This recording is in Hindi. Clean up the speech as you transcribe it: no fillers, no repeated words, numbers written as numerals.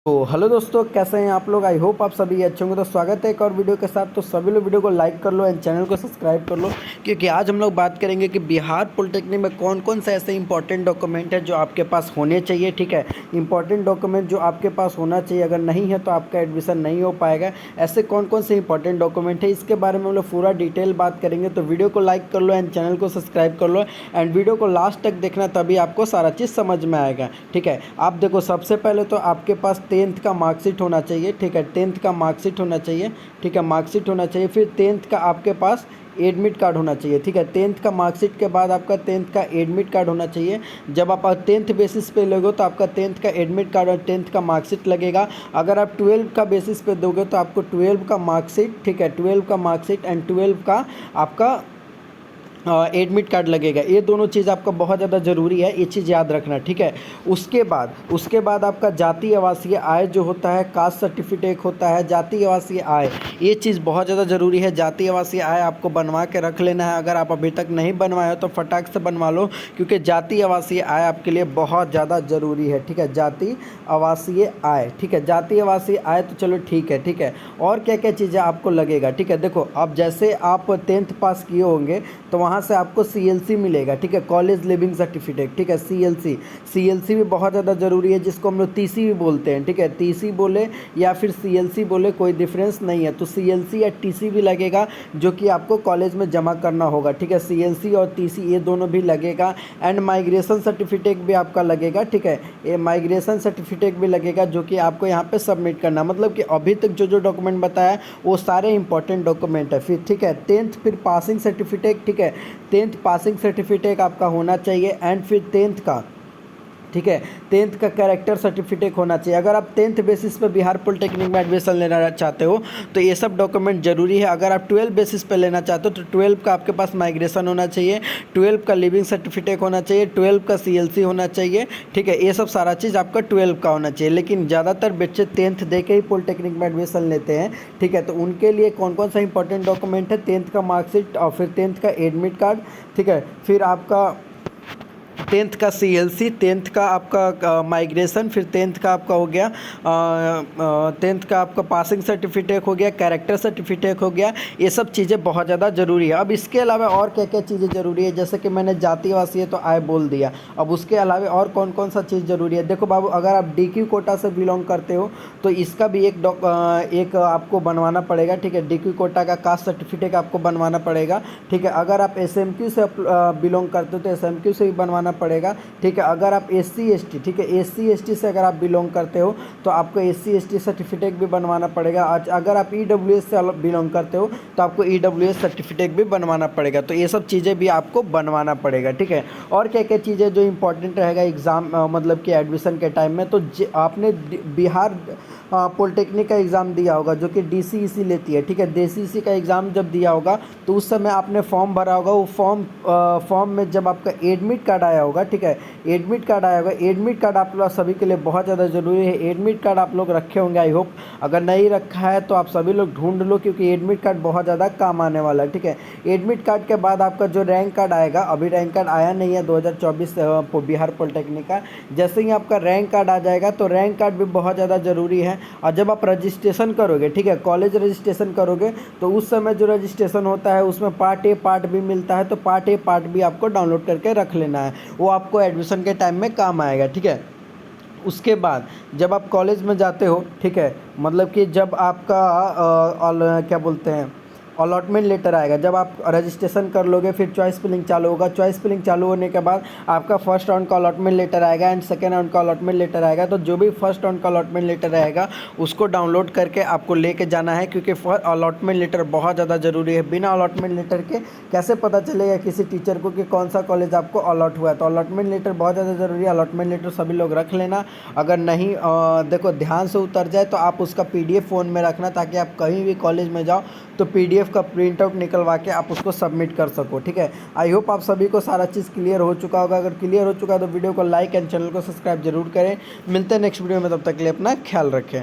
तो हेलो दोस्तों, कैसे हैं आप लोग। आई होप आप सभी अच्छे होंगे। तो स्वागत है एक और वीडियो के साथ। तो सभी लोग वीडियो को लाइक कर लो एंड चैनल को सब्सक्राइब कर लो, क्योंकि आज हम लोग बात करेंगे कि बिहार पॉलिटेक्निक में कौन कौन से ऐसे इंपॉर्टेंट डॉक्यूमेंट है जो आपके पास होने चाहिए। ठीक है, इंपॉर्टेंट डॉक्यूमेंट जो आपके पास होना चाहिए, अगर नहीं है तो आपका एडमिशन नहीं हो पाएगा। ऐसे कौन कौन से इंपॉर्टेंट डॉक्यूमेंट है, इसके बारे में हम लोग पूरा डिटेल बात करेंगे। तो वीडियो को लाइक कर लो एंड चैनल को सब्सक्राइब कर लो एंड वीडियो को लास्ट तक देखना, तभी आपको सारा चीज़ समझ में आएगा। ठीक है, आप देखो, सबसे पहले तो आपके पास 10th का मार्कशीट होना चाहिए। ठीक है, 10th का मार्कशीट होना चाहिए। ठीक है, मार्कशीट होना चाहिए। फिर 10th का आपके पास एडमिट कार्ड होना चाहिए। ठीक है, 10th का मार्कशीट के बाद आपका 10th का एडमिट कार्ड होना चाहिए। जब आप 10th बेसिस पे लोगे तो आपका 10th का एडमिट कार्ड और 10th का मार्कशीट लगेगा। अगर आप 12 का बेसिस पे दोगे तो आपको 12 का मार्कशीट, ठीक है, 12 का मार्कशीट एंड 12 का आपका एडमिट कार्ड लगेगा। ये दोनों चीज़ आपका बहुत ज़्यादा ज़रूरी है, ये चीज़ याद रखना। ठीक है, उसके बाद आपका जाति आवासीय आय जो होता है, कास्ट सर्टिफिकेट होता है, जाति आवासीय आय, ये चीज़ बहुत ज़्यादा ज़रूरी है। जाति आवासीय आय आपको बनवा के रख लेना है। अगर आप अभी तक नहीं बनवाए हो तो फटाक से बनवा लो, क्योंकि जाति आवासीय आय आपके लिए बहुत ज़्यादा ज़रूरी है। ठीक है, जाति आवासीय आय। ठीक है, जाति आवासीय आय तो चलो ठीक है। ठीक है, और क्या क्या चीज़ें आपको लगेगा। ठीक है, देखो, अब जैसे आप 10th पास किए होंगे तो वहाँ से आपको CLC मिलेगा। ठीक है, कॉलेज लिविंग सर्टिफिकेट। ठीक है, CLC भी बहुत ज़्यादा ज़रूरी है, जिसको हम लोग TC भी बोलते हैं। ठीक है, TC बोले या फिर CLC बोले, कोई डिफरेंस नहीं है। तो CLC या TC भी लगेगा, जो कि आपको कॉलेज में जमा करना होगा। ठीक है, CLC और TC ये दोनों भी लगेगा। एंड माइग्रेशन सर्टिफिकेट भी आपका लगेगा। ठीक है, ये माइग्रेशन सर्टिफिकेट भी लगेगा, जो कि आपको यहाँ पे सबमिट करना, मतलब कि अभी तक जो जो डॉक्यूमेंट बताया वो सारे इंपॉर्टेंट डॉक्यूमेंट है। फिर ठीक है, 10th फिर पासिंग सर्टिफिकेट। ठीक है, 10th पासिंग सर्टिफिकेट आपका होना चाहिए। एंड फिर 10th का, ठीक है, 10th का कैरेक्टर सर्टिफिकेट होना चाहिए। अगर आप 10th बेसिस पे बिहार पॉलिटेक्निक में एडमिशन लेना चाहते हो तो ये सब डॉक्यूमेंट जरूरी है। अगर आप 12 बेसिस पे लेना चाहते हो तो 12 का आपके पास माइग्रेशन होना चाहिए, 12 का लिविंग सर्टिफिकेट होना चाहिए, 12 का CLC होना चाहिए। ठीक है, ये सब सारा चीज़ आपका 12 का होना चाहिए। लेकिन ज़्यादातर बच्चे 10th दे के ही पॉलिटेक्निक में एडमिशन लेते हैं। ठीक है, तो उनके लिए कौन कौन सा इंपॉर्टेंट डॉक्यूमेंट है, 10th का मार्कशीट और फिर 10th का एडमिट कार्ड। ठीक है, फिर आपका 10th का CLC, 10th का आपका माइग्रेशन, फिर 10th का आपका हो गया 10th का आपका पासिंग सर्टिफिकेट हो गया, कैरेक्टर सर्टिफिकेट हो गया। ये सब चीज़ें बहुत ज़्यादा ज़रूरी है। अब इसके अलावा और क्या क्या चीज़ें ज़रूरी है, जैसे कि मैंने जाति वासी है तो आय बोल दिया। अब उसके अलावा और कौन कौन सा चीज़ ज़रूरी है, देखो बाबू, अगर आप DQ कोटा से बिलोंग करते हो तो इसका भी एक आपको बनवाना पड़ेगा। ठीक है, DQ कोटा का कास्ट सर्टिफिकेट आपको बनवाना पड़ेगा। ठीक है, अगर आप SMQ से बिलोंग करते हो तो SMQ से भी बनवाना पड़ेगा। ठीक है, अगर आप SC ST, ठीक है, SC ST से अगर आप बिलोंग करते हो तो आपको SC ST सर्टिफिकेट भी बनवाना पड़ेगा। आज अगर आप EWS से बिलोंग करते हो तो आपको EWS सर्टिफिकेट भी बनवाना पड़ेगा। तो ये सब चीज़ें भी आपको बनवाना पड़ेगा। ठीक है, और क्या क्या चीज़ें जो इंपॉर्टेंट रहेगा एग्ज़ाम मतलब कि एडमिशन के टाइम में, तो आपने बिहार पॉलिटेक्निक का एग्ज़ाम दिया होगा, जो कि DCEC लेती है। ठीक है, DCEC का एग्ज़ाम जब दिया होगा तो उस समय आपने फॉर्म भरा होगा। वो फॉर्म में जब आपका एडमिट कार्ड आया होगा, ठीक है, एडमिट कार्ड आया होगा। एडमिट कार्ड आप लोग सभी के लिए बहुत ज़्यादा ज़रूरी है। एडमिट कार्ड आप लोग रखे होंगे, आई होप। अगर नहीं रखा है तो आप सभी लोग ढूंढ लो, क्योंकि एडमिट कार्ड बहुत ज़्यादा काम आने वाला है। ठीक है, एडमिट कार्ड के बाद आपका जो रैंक कार्ड आएगा, अभी रैंक कार्ड आया नहीं है 2024 बिहार पॉलिटेक्निक का। जैसे ही आपका रैंक कार्ड आ जाएगा तो रैंक कार्ड भी बहुत ज़्यादा ज़रूरी है। और जब आप रजिस्ट्रेशन करोगे, ठीक है, कॉलेज रजिस्ट्रेशन करोगे तो उस समय जो रजिस्ट्रेशन होता है उसमें पार्ट A पार्ट B मिलता है। तो पार्ट A पार्ट B आपको डाउनलोड करके रख लेना है, वो आपको एडमिशन के टाइम में काम आएगा। ठीक है, उसके बाद जब आप कॉलेज में जाते हो, ठीक है, मतलब कि जब आपका क्या बोलते हैं, अलॉटमेंट लेटर आएगा, जब आप रजिस्ट्रेशन कर लोगे फिर चॉइस फिलिंग चालू होगा। चॉइस फिलिंग चालू होने के बाद आपका फर्स्ट राउंड का अलॉटमेंट लेटर आएगा एंड सेकेंड राउंड का अलॉटमेंट लेटर आएगा। तो जो भी फर्स्ट राउंड का अलॉटमेंट लेटर रहेगा उसको डाउनलोड करके आपको लेके जाना है, क्योंकि अलॉटमेंट लेटर बहुत ज़्यादा ज़रूरी है। बिना अलॉटमेंट लेटर के कैसे पता चलेगा किसी टीचर को कि कौन सा कॉलेज आपको अलॉट हुआ है। तो अलॉटमेंट लेटर बहुत ज़्यादा ज़रूरी है। अलॉटमेंट लेटर सभी लोग रख लेना। अगर नहीं देखो ध्यान से उतर जाए तो आप उसका PDF फ़ोन में रखना, ताकि आप कहीं भी कॉलेज में जाओ तो PDF का प्रिंट आउट निकलवा के आप उसको सबमिट कर सको। ठीक है, आई होप आप सभी को सारा चीज़ क्लियर हो चुका होगा। अगर क्लियर हो चुका है तो वीडियो को लाइक एंड चैनल को सब्सक्राइब जरूर करें। मिलते हैं नेक्स्ट वीडियो में, तब तक के लिए अपना ख्याल रखें।